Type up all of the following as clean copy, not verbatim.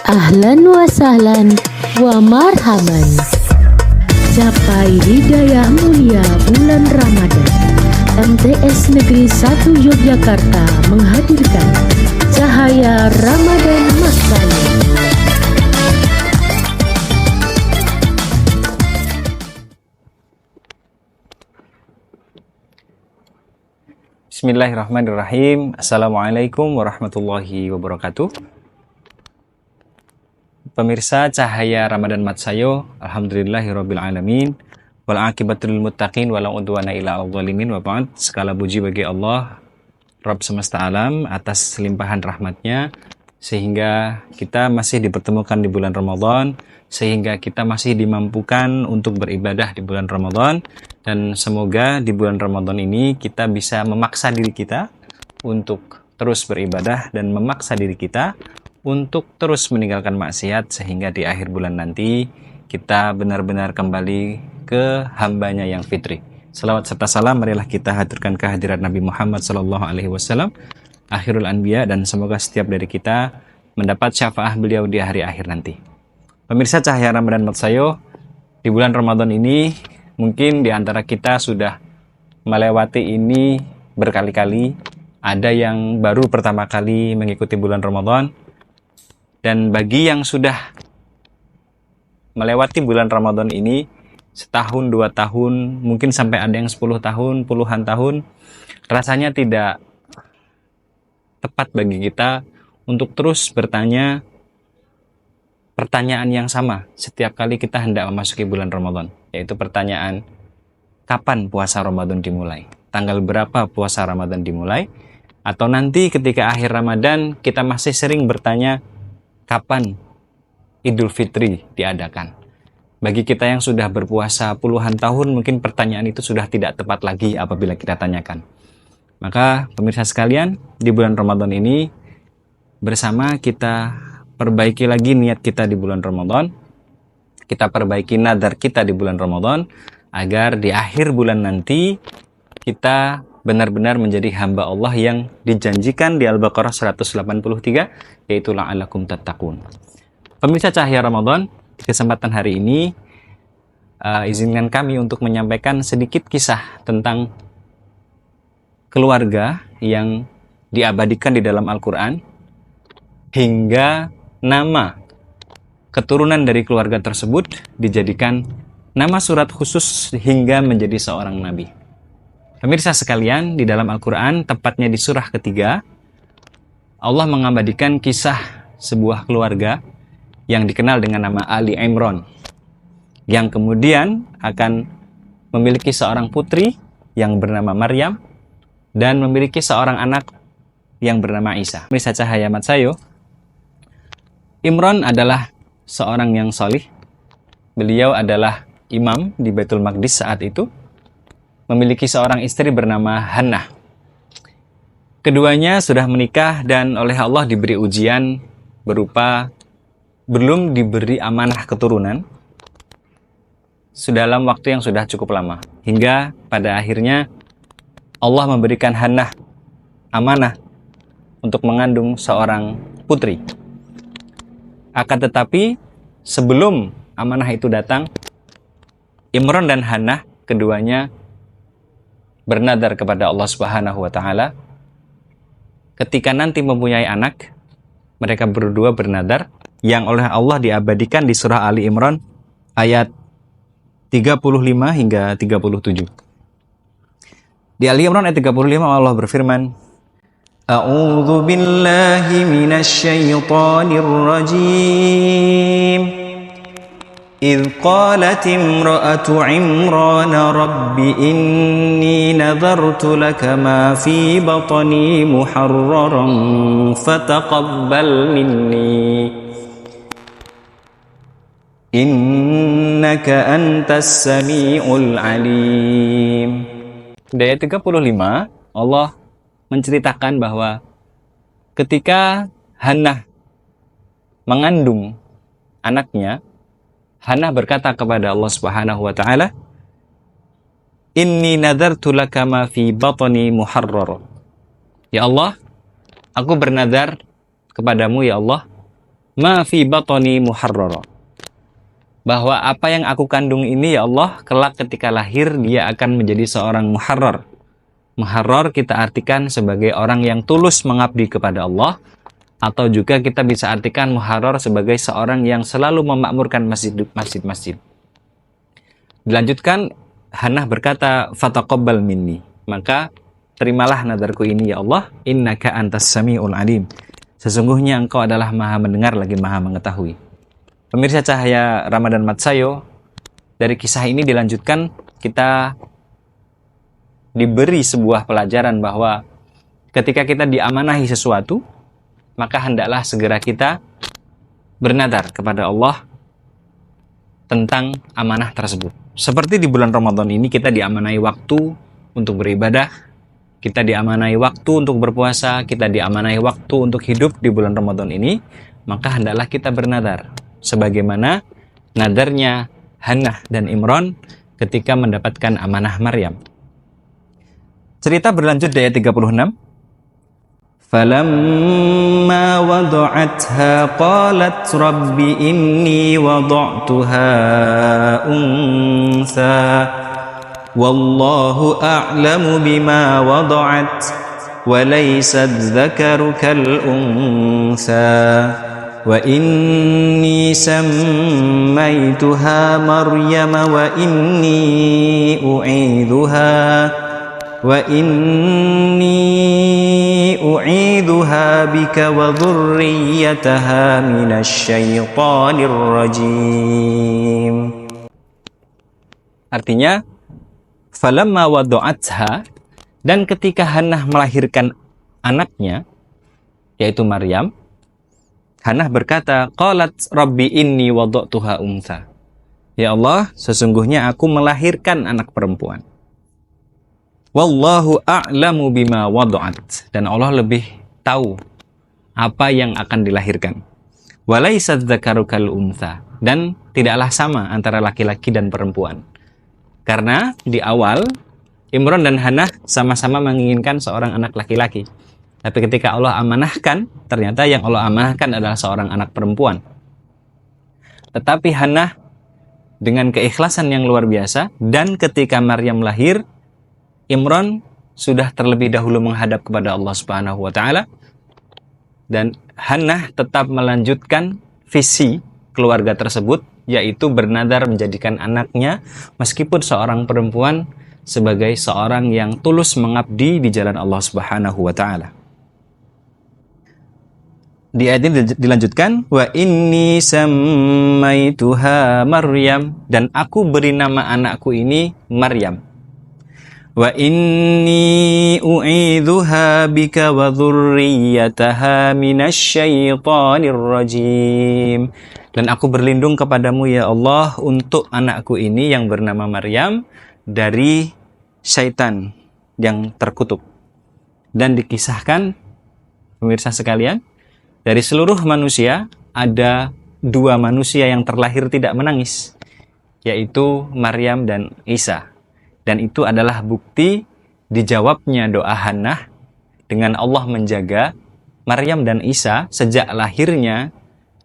Ahlan wa sahlan wa marhaban. Capai hidayah mulia bulan Ramadan. MTS Negeri 1 Yogyakarta menghadirkan Cahaya Ramadan Masayo. Bismillahirrahmanirrahim. Assalamualaikum warahmatullahi wabarakatuh. Pemirsa Cahaya Ramadan Matsayo, alhamdulillahirabbil alamin. Wal aqibatul muttaqin wala udwana illa 'alal zalimin wa ba'd. Segala puji bagi Allah, Rabb semesta alam, atas limpahan rahmatnya sehingga kita masih dipertemukan di bulan Ramadan, sehingga kita masih dimampukan untuk beribadah di bulan Ramadan. Dan semoga di bulan Ramadan ini kita bisa memaksa diri kita untuk terus beribadah dan memaksa diri kita untuk terus meninggalkan maksiat, sehingga di akhir bulan nanti kita benar-benar kembali ke hambanya yang fitri. Salawat serta salam marilah kita haturkan kehadirat Nabi Muhammad SAW, akhirul anbiya, dan semoga setiap dari kita mendapat syafaat beliau di hari akhir nanti. Pemirsa Cahaya Ramadan Matsayo, di bulan Ramadan ini mungkin di antara kita sudah melewati ini berkali-kali. Ada yang baru pertama kali mengikuti bulan Ramadan. Dan bagi yang sudah melewati bulan Ramadan ini setahun, 2 tahun, mungkin sampai ada yang 10 tahun, puluhan tahun, rasanya tidak tepat bagi kita untuk terus bertanya pertanyaan yang sama setiap kali kita hendak memasuki bulan Ramadan, yaitu pertanyaan, kapan puasa Ramadan dimulai? Tanggal berapa puasa Ramadan dimulai? Atau nanti ketika akhir Ramadan kita masih sering bertanya, kapan Idul Fitri diadakan? Bagi kita yang sudah berpuasa puluhan tahun, mungkin pertanyaan itu sudah tidak tepat lagi apabila kita tanyakan. Maka pemirsa sekalian, di bulan Ramadan ini bersama kita perbaiki lagi niat kita di bulan Ramadan. Kita perbaiki nadar kita di bulan Ramadan, agar di akhir bulan nanti kita benar-benar menjadi hamba Allah yang dijanjikan di Al-Baqarah 183, yaitu la'allakum tattaqun. Pemirsa Cahaya Ramadan, di kesempatan hari ini izinkan kami untuk menyampaikan sedikit kisah tentang keluarga yang diabadikan di dalam Al-Quran, hingga nama keturunan dari keluarga tersebut dijadikan nama surat khusus hingga menjadi seorang nabi. Pemirsa sekalian, di dalam Al-Quran, tepatnya di surah ketiga, Allah mengabadikan kisah sebuah keluarga yang dikenal dengan nama Ali Imran, yang kemudian akan memiliki seorang putri yang bernama Maryam dan memiliki seorang anak yang bernama Isa. Pemirsa Cahaya Matsayo, Imran adalah seorang yang solih. Beliau adalah imam di Baitul Maqdis saat itu, memiliki seorang istri bernama Hannah. Keduanya sudah menikah dan oleh Allah diberi ujian berupa belum diberi amanah keturunan dalam waktu yang sudah cukup lama. Hingga pada akhirnya Allah memberikan Hannah amanah untuk mengandung seorang putri. Akan tetapi sebelum amanah itu datang, Imran dan Hannah keduanya bernadar kepada Allah Subhanahu wa taala. Ketika nanti mempunyai anak, mereka berdua bernadar yang oleh Allah diabadikan di surah Ali Imran ayat 35 hingga 37. Di Ali Imran ayat 35 Allah berfirman, A'udzu billahi minasy syaithanir rajim. إذ قالت امرأة عمران رب إني نذرت لك ما في بطني محررا فتقبل مني إنك أنت السميع العليم. Di ayat 35 Allah menceritakan bahwa ketika Hannah mengandung anaknya, Hannah berkata kepada Allah Subhanahu wa taala, Inni nadartu laka ma fi batni muharrar. Ya Allah, aku bernadar kepadamu ya Allah, ma fi batni muharrara. Bahwa apa yang aku kandung ini ya Allah, kelak ketika lahir dia akan menjadi seorang muharrar. Muharrar kita artikan sebagai orang yang tulus mengabdi kepada Allah, atau juga kita bisa artikan muharrar sebagai seorang yang selalu memakmurkan masjid-masjid. Dilanjutkan, Hannah berkata, fataqabbal minni. Maka terimalah nadarku ini ya Allah, innaka antas samiul alim. Sesungguhnya engkau adalah maha mendengar lagi maha mengetahui. Pemirsa Cahaya Ramadan Matsayo, dari kisah ini dilanjutkan kita diberi sebuah pelajaran bahwa ketika kita diamanahi sesuatu, maka hendaklah segera kita bernadar kepada Allah tentang amanah tersebut. Seperti di bulan Ramadan ini kita diamanahi waktu untuk beribadah, kita diamanahi waktu untuk berpuasa, kita diamanahi waktu untuk hidup di bulan Ramadan ini, maka hendaklah kita bernadar. Sebagaimana nadarnya Hannah dan Imran ketika mendapatkan amanah Maryam. Cerita berlanjut di ayat 36. Falamma wada'atha qalat rabbi inni wada'tuha unsa wallahu a'lamu bima wada'at wa laysa adh-dhakaru kal unsa wa inni sammaytuha Maryam wa inni u'idhuha bika wa dhurriyyataha minasyaitonir rajim. Artinya, falamma wada'atha, dan ketika Hannah melahirkan anaknya yaitu Maryam, Hannah berkata, qalat rabbi inni wada'tuha untha. Ya Allah, sesungguhnya aku melahirkan anak perempuan. Wallahu a'lamu bima wada'at. Dan Allah lebih tahu apa yang akan dilahirkan. Walaysa dzakaru kal untha. Dan tidaklah sama antara laki-laki dan perempuan. Karena di awal Imran dan Hannah sama-sama menginginkan seorang anak laki-laki. Tapi ketika Allah amanahkan, ternyata yang Allah amanahkan adalah seorang anak perempuan. Tetapi Hannah dengan keikhlasan yang luar biasa, dan ketika Maryam lahir, Imran sudah terlebih dahulu menghadap kepada Allah Subhanahu wa taala, dan Hannah tetap melanjutkan visi keluarga tersebut, yaitu bernadar menjadikan anaknya meskipun seorang perempuan sebagai seorang yang tulus mengabdi di jalan Allah Subhanahu wa taala. Di ayat ini dilanjutkan, wa inni sammaituha Maryam, dan aku beri nama anakku ini Maryam. Wa inni u'idzuha bika wa dhurriyyataha minasyaitonir rajim. Dan aku berlindung kepadamu ya Allah untuk anakku ini yang bernama Maryam dari syaitan yang terkutuk. Dan dikisahkan, pemirsa sekalian, dari seluruh manusia ada 2 manusia yang terlahir tidak menangis, yaitu Maryam dan Isa. Dan itu adalah bukti dijawabnya doa Hannah dengan Allah menjaga Maryam dan Isa sejak lahirnya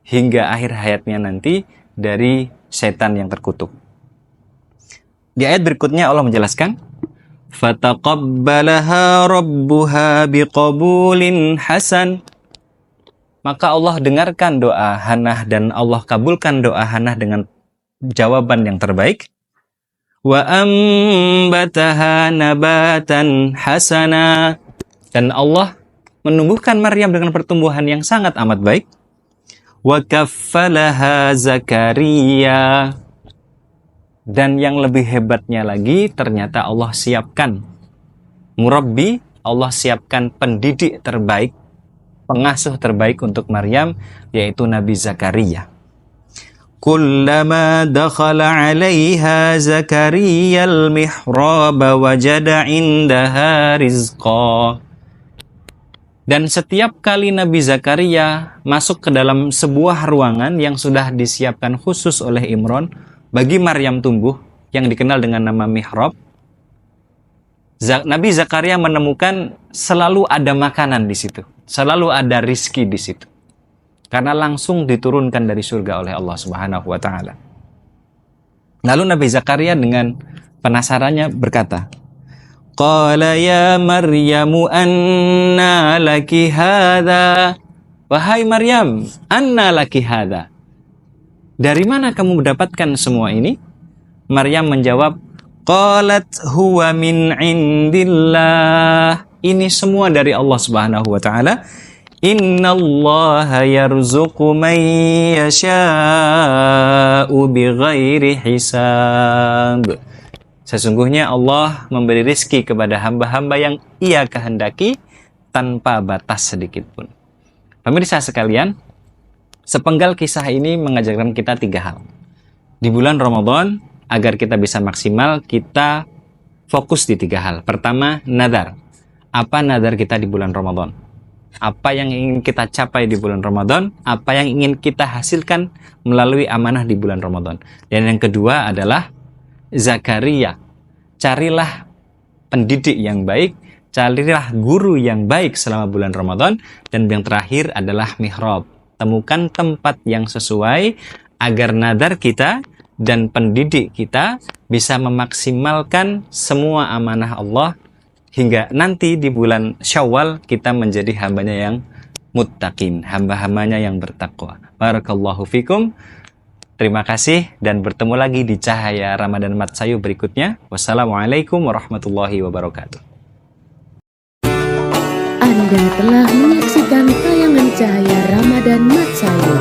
hingga akhir hayatnya nanti dari setan yang terkutuk. Di ayat berikutnya Allah menjelaskan, fataqabbalaha rabbuha biqabulin hasan. Maka Allah dengarkan doa Hannah dan Allah kabulkan doa Hannah dengan jawaban yang terbaik. Wa ambataha nabatan hasana. Dan Allah menumbuhkan Maryam dengan pertumbuhan yang sangat amat baik. Wa kaffalaha Zakaria. Dan yang lebih hebatnya lagi, ternyata Allah siapkan murabbi, Allah siapkan pendidik terbaik, pengasuh terbaik untuk Maryam, yaitu Nabi Zakaria. Kullama dakhala 'alaiha Zakaria al-mihrab wajada 'indaha rizqa. Dan setiap kali Nabi Zakaria masuk ke dalam sebuah ruangan yang sudah disiapkan khusus oleh Imran bagi Maryam tumbuh, yang dikenal dengan nama mihrab, Nabi Zakaria menemukan selalu ada makanan di situ, selalu ada rizki di situ. karena langsung diturunkan dari surga oleh Allah Subhanahu wa taala. Lalu Nabi Zakaria dengan penasarannya berkata, Qala ya Maryamu anna laki hadha. Wahai Maryam, anna laki hadha. Dari mana kamu mendapatkan semua ini? Maryam menjawab, Qalat huwa min indillah. Ini semua dari Allah Subhanahu wa taala. Innallaha yarzuqu man yasha'u bighairi hisab. Sesungguhnya Allah memberi rizki kepada hamba-hamba yang Ia kehendaki tanpa batas sedikit pun. Pemirsa sekalian, sepenggal kisah ini mengajarkan kita 3 hal. Di bulan Ramadan, agar kita bisa maksimal, kita fokus di 3 hal. Pertama, nadar. Apa nadar kita di bulan Ramadan? Apa yang ingin kita capai di bulan Ramadan? Apa yang ingin kita hasilkan melalui amanah di bulan Ramadan? Dan yang kedua adalah Zakaria, carilah pendidik yang baik, carilah guru yang baik selama bulan Ramadan. Dan yang terakhir adalah mihrab, temukan tempat yang sesuai agar nadar kita dan pendidik kita bisa memaksimalkan semua amanah Allah hingga nanti di bulan Syawal kita menjadi hambanya yang muttaqin, hamba-hambanya yang bertakwa. Barakallahu fikum. Terima kasih dan bertemu lagi di Cahaya Ramadan Mat Sayu berikutnya. Wassalamualaikum warahmatullahi wabarakatuh. Anda telah menyaksikan tayangan Cahaya Ramadan Mat Sayu.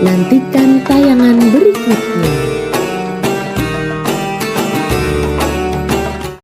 Nantikan tayangan berikutnya.